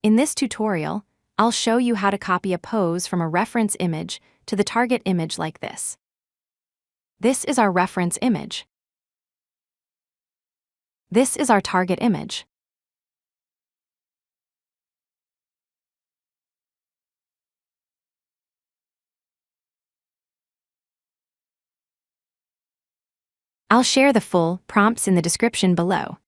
In this tutorial, I'll show you how to copy a pose from a reference image to the target image like this. This is our reference image. This is our target image. I'll share the full prompts in the description below.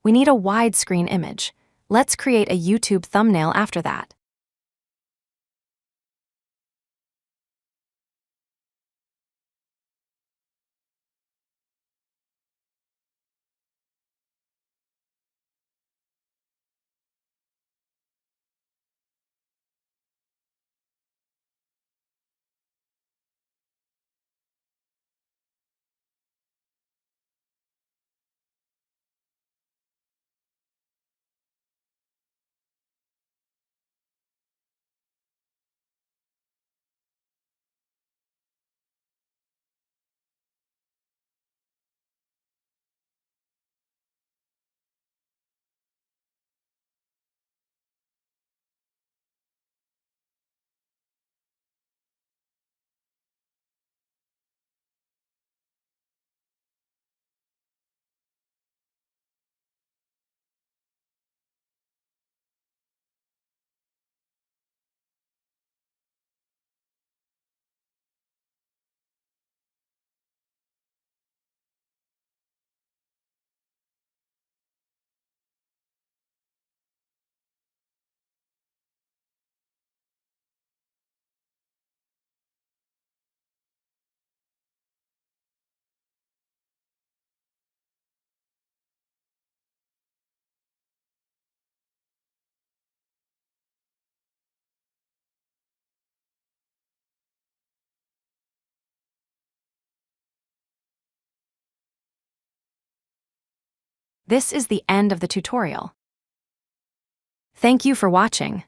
We need a widescreen image. Let's create a YouTube thumbnail after that. This is the end of the tutorial. Thank you for watching.